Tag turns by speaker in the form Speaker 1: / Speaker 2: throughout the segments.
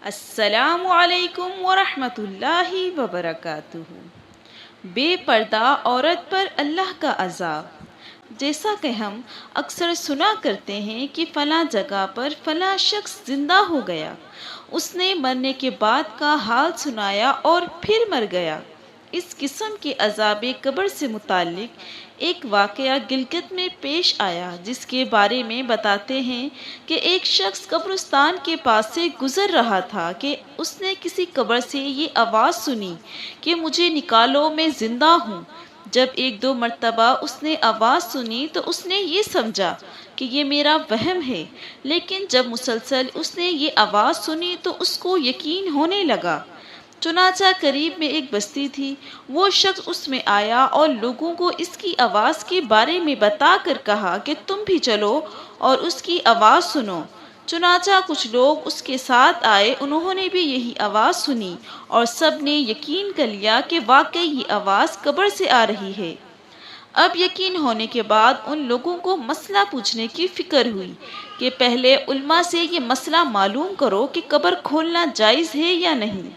Speaker 1: السلام علیکم ورحمۃ اللہ وبرکاتہ۔ بے پردہ عورت پر اللہ کا عذاب۔ جیسا کہ ہم اکثر سنا کرتے ہیں کہ فلاں جگہ پر فلاں شخص زندہ ہو گیا، اس نے مرنے کے بعد کا حال سنایا اور پھر مر گیا۔ اس قسم کے عذاب قبر سے متعلق ایک واقعہ گلگت میں پیش آیا، جس کے بارے میں بتاتے ہیں کہ ایک شخص قبرستان کے پاس سے گزر رہا تھا کہ اس نے کسی قبر سے یہ آواز سنی کہ مجھے نکالو، میں زندہ ہوں۔ جب ایک دو مرتبہ اس نے آواز سنی تو اس نے یہ سمجھا کہ یہ میرا وہم ہے، لیکن جب مسلسل اس نے یہ آواز سنی تو اس کو یقین ہونے لگا۔ چنانچہ قریب میں ایک بستی تھی، وہ شخص اس میں آیا اور لوگوں کو اس کی آواز کے بارے میں بتا کر کہا کہ تم بھی چلو اور اس کی آواز سنو۔ چنانچہ کچھ لوگ اس کے ساتھ آئے، انہوں نے بھی یہی آواز سنی اور سب نے یقین کر لیا کہ واقعی یہ آواز قبر سے آ رہی ہے۔ اب یقین ہونے کے بعد ان لوگوں کو مسئلہ پوچھنے کی فکر ہوئی کہ پہلے علماء سے یہ مسئلہ معلوم کرو کہ قبر کھولنا جائز ہے یا نہیں۔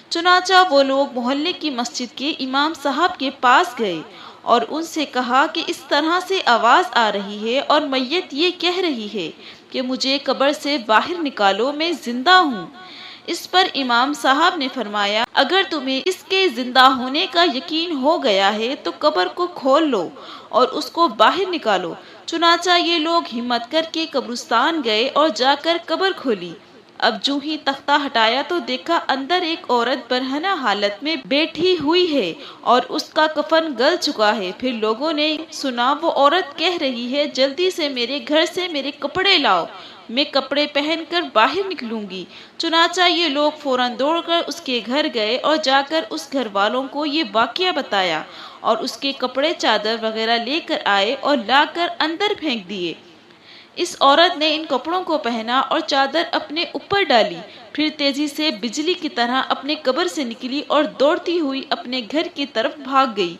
Speaker 1: چنانچہ وہ لوگ محلے کی مسجد کے امام صاحب کے پاس گئے اور ان سے کہا کہ اس طرح سے آواز آ رہی ہے اور میت یہ کہہ رہی ہے کہ مجھے قبر سے باہر نکالو، میں زندہ ہوں۔ اس پر امام صاحب نے فرمایا، اگر تمہیں اس کے زندہ ہونے کا یقین ہو گیا ہے تو قبر کو کھول لو اور اس کو باہر نکالو۔ چنانچہ یہ لوگ ہمت کر کے قبرستان گئے اور جا کر قبر کھولی۔ اب جو ہی تختہ ہٹایا تو دیکھا اندر ایک عورت برہنہ حالت میں بیٹھی ہوئی ہے اور اس کا کفن گل چکا ہے۔ پھر لوگوں نے سنا وہ عورت کہہ رہی ہے، جلدی سے میرے گھر سے میرے کپڑے لاؤ، میں کپڑے پہن کر باہر نکلوں گی۔ چنانچہ یہ لوگ فوراً دوڑ کر اس کے گھر گئے اور جا کر اس گھر والوں کو یہ واقعہ بتایا اور اس کے کپڑے چادر وغیرہ لے کر آئے اور لا کر اندر پھینک دیے۔ اس عورت نے ان کپڑوں کو پہنا اور چادر اپنے اوپر ڈالی، پھر تیزی سے بجلی کی طرح اپنے قبر سے نکلی اور دوڑتی ہوئی اپنے گھر کی طرف بھاگ گئی۔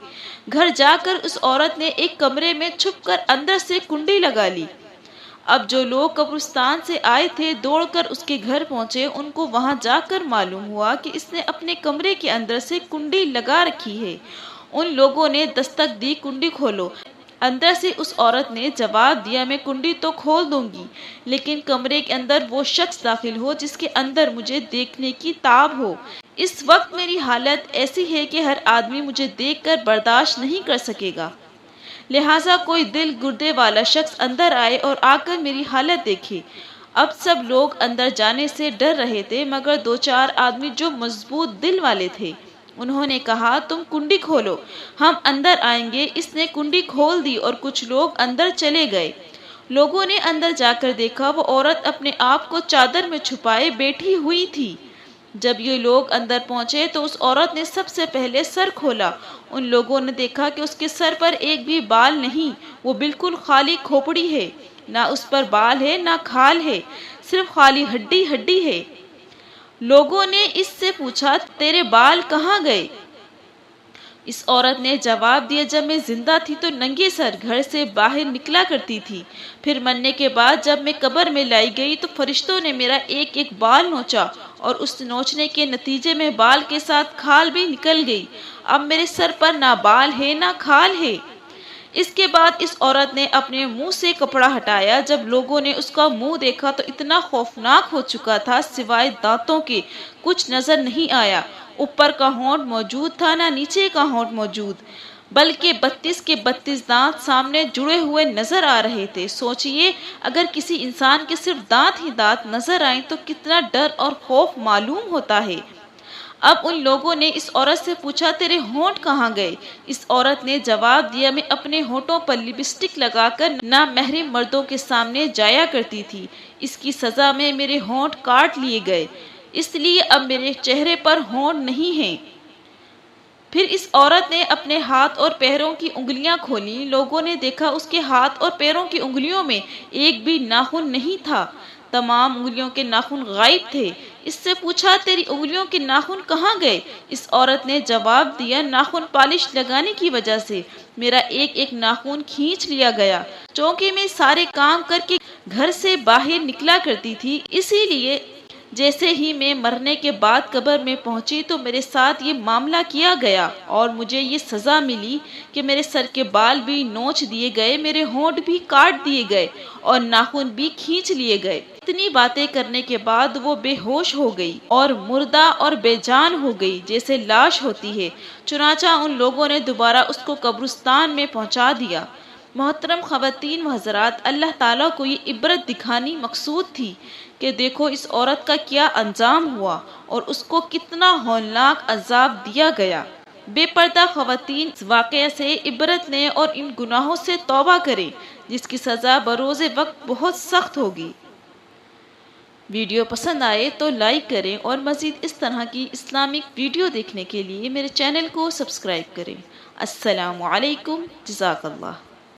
Speaker 1: گھر جا کر اس عورت نے ایک کمرے میں چھپ کر اندر سے کنڈی لگا لی۔ اب جو لوگ قبرستان سے آئے تھے دوڑ کر اس کے گھر پہنچے، ان کو وہاں جا کر معلوم ہوا کہ اس نے اپنے کمرے کے اندر سے کنڈی لگا رکھی ہے۔ ان لوگوں نے دستک دی، کنڈی کھولو۔ اندر سے اس عورت نے جواب دیا، میں کنڈی تو کھول دوں گی، لیکن کمرے کے اندر وہ شخص داخل ہو جس کے اندر مجھے دیکھنے کی تاب ہو۔ اس وقت میری حالت ایسی ہے کہ ہر آدمی مجھے دیکھ کر برداشت نہیں کر سکے گا، لہٰذا کوئی دل گردے والا شخص اندر آئے اور آ کر میری حالت دیکھے۔ اب سب لوگ اندر جانے سے ڈر رہے تھے، مگر دو چار آدمی جو مضبوط دل والے تھے، انہوں نے کہا تم کنڈی کھولو، ہم اندر آئیں گے۔ اس نے کنڈی کھول دی اور کچھ لوگ اندر چلے گئے۔ لوگوں نے اندر جا کر دیکھا وہ عورت اپنے آپ کو چادر میں چھپائے بیٹھی ہوئی تھی۔ جب یہ لوگ اندر پہنچے تو اس عورت نے سب سے پہلے سر کھولا۔ ان لوگوں نے دیکھا کہ اس کے سر پر ایک بھی بال نہیں، وہ بالکل خالی کھوپڑی ہے، نہ اس پر بال ہے نہ کھال ہے، صرف خالی ہڈی ہڈی ہے۔ لوگوں نے اس سے پوچھا تیرے بال کہاں گئے؟ اس عورت نے جواب دیا، جب میں زندہ تھی تو ننگے سر گھر سے باہر نکلا کرتی تھی، پھر مرنے کے بعد جب میں قبر میں لائی گئی تو فرشتوں نے میرا ایک ایک بال نوچا اور اس نوچنے کے نتیجے میں بال کے ساتھ کھال بھی نکل گئی۔ اب میرے سر پر نہ بال ہے نہ کھال ہے۔ اس کے بعد اس عورت نے اپنے منہ سے کپڑا ہٹایا۔ جب لوگوں نے اس کا منہ دیکھا تو اتنا خوفناک ہو چکا تھا، سوائے دانتوں کے کچھ نظر نہیں آیا۔ اوپر کا ہونٹ موجود تھا، نہ نیچے کا ہونٹ موجود، بلکہ 32 کے 32 دانت سامنے جڑے ہوئے نظر آ رہے تھے۔ سوچئے اگر کسی انسان کے صرف دانت ہی دانت نظر آئیں تو کتنا ڈر اور خوف معلوم ہوتا ہے۔ اب ان لوگوں نے اس عورت سے پوچھا تیرے ہونٹ کہاں گئے؟ اس عورت نے جواب دیا، میں اپنے ہونٹوں پر لپسٹک لگا کر نامحرم مردوں کے سامنے جایا کرتی تھی، اس کی سزا میں میرے ہونٹ کاٹ لیے گئے، اس لیے اب میرے چہرے پر ہونٹ نہیں ہیں۔ پھر اس عورت نے اپنے ہاتھ اور پیروں کی انگلیاں کھولیں۔ لوگوں نے دیکھا اس کے ہاتھ اور پیروں کی انگلیوں میں ایک بھی ناخن نہیں تھا، تمام انگلیوں کے ناخن غائب تھے۔ اس سے پوچھا تیری انگلیوں کے ناخن کہاں گئے؟ اس عورت نے جواب دیا، ناخن پالش لگانے کی وجہ سے میرا ایک ایک ناخن کھینچ لیا گیا، چونکہ میں سارے کام کر کے گھر سے باہر نکلا کرتی تھی، اسی لیے جیسے ہی میں مرنے کے بعد قبر میں پہنچی تو میرے ساتھ یہ معاملہ کیا گیا اور مجھے یہ سزا ملی کہ میرے سر کے بال بھی نوچ دیے گئے، میرے ہونٹ بھی کاٹ دیے گئے اور ناخن بھی کھینچ لیے گئے۔ اتنی باتیں کرنے کے بعد وہ بے ہوش ہو گئی اور مردہ اور بے جان ہو گئی جیسے لاش ہوتی ہے۔ چنانچہ ان لوگوں نے دوبارہ اس کو قبرستان میں پہنچا دیا۔ محترم خواتین و حضرات، اللہ تعالیٰ کو یہ عبرت دکھانی مقصود تھی کہ دیکھو اس عورت کا کیا انجام ہوا اور اس کو کتنا ہولناک عذاب دیا گیا۔ بے پردہ خواتین اس واقعہ سے عبرت لیں اور ان گناہوں سے توبہ کریں جس کی سزا بروز وقت بہت سخت ہوگی۔ ویڈیو پسند آئے تو لائک کریں اور مزید اس طرح کی اسلامک ویڈیو دیکھنے کے لیے میرے چینل کو سبسکرائب کریں۔ السلام علیکم، جزاک اللہ۔